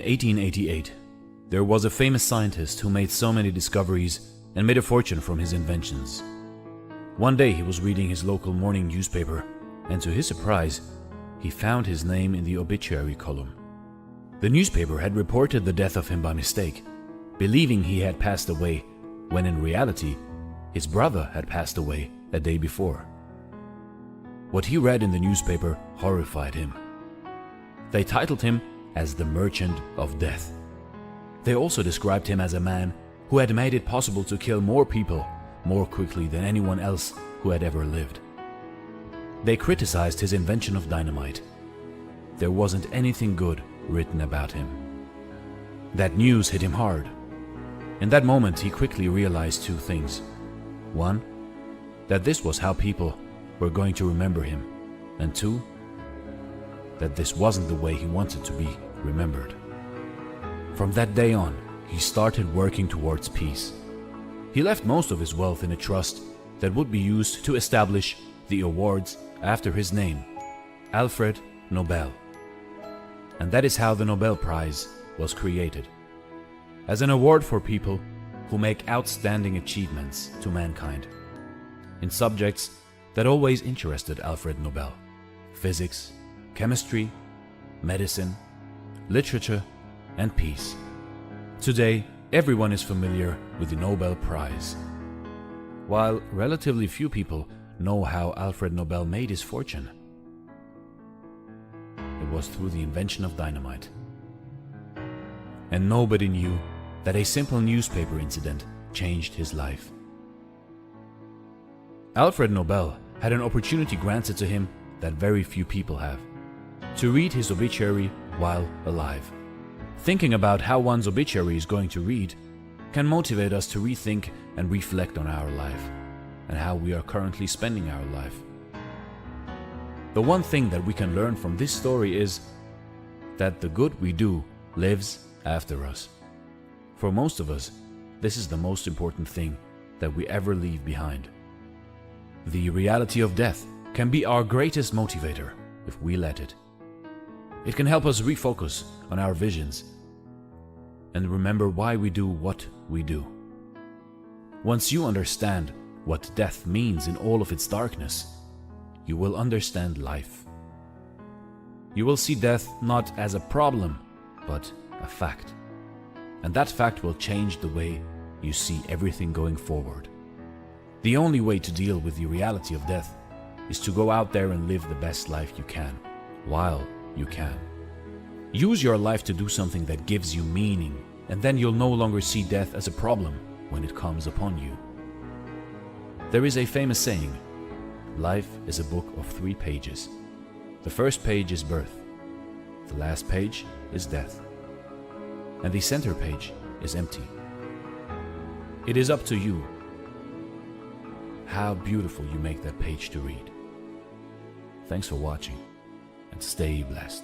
1888, there was a famous scientist who made so many discoveries and made a fortune from his inventions. One day he was reading his local morning newspaper, and to his surprise, he found his name in the obituary column. The newspaper had reported the death of him by mistake, believing he had passed away, when in reality, his brother had passed away a day before. What he read in the newspaper horrified him. They titled him as the Merchant of Death. They also described him as a man who had made it possible to kill more people more quickly than anyone else who had ever lived. They criticized his invention of dynamite. There wasn't anything good written about him. That news hit him hard. In that moment, he quickly realized two things. One, that this was how people were going to remember him, and two, that this wasn't the way he wanted to be remembered. From that day on, he started working towards peace. He left most of his wealth in a trust that would be used to establish the awards after his name, Alfred Nobel. And that is how the Nobel Prize was created, as an award for people who make outstanding achievements to mankind in subjects that always interested Alfred Nobel: physics, chemistry, medicine, literature, and peace. Today, everyone is familiar with the Nobel Prize. While relatively few people know how Alfred Nobel made his fortune, it was through the invention of dynamite. And nobody knew that a simple newspaper incident changed his life. Alfred Nobel had an opportunity granted to him that very few people have: to read his obituary while alive. Thinking about how one's obituary is going to read can motivate us to rethink and reflect on our life and how we are currently spending our life. The one thing that we can learn from this story is that the good we do lives after us. For most of us, this is the most important thing that we ever leave behind. The reality of death can be our greatest motivator if we let it. It can help us refocus on our visions and remember why we do what we do. Once you understand what death means in all of its darkness, you will understand life. You will see death not as a problem, but a fact. And that fact will change the way you see everything going forward. The only way to deal with the reality of death is to go out there and live the best life you can, while you can. Use your life to do something that gives you meaning, and then you'll no longer see death as a problem when it comes upon you. There is a famous saying: life is a book of 3 pages. The first page is birth, the last page is death, and the center page is empty. It is up to you how beautiful you make that page to read. Thanks for watching, and stay blessed.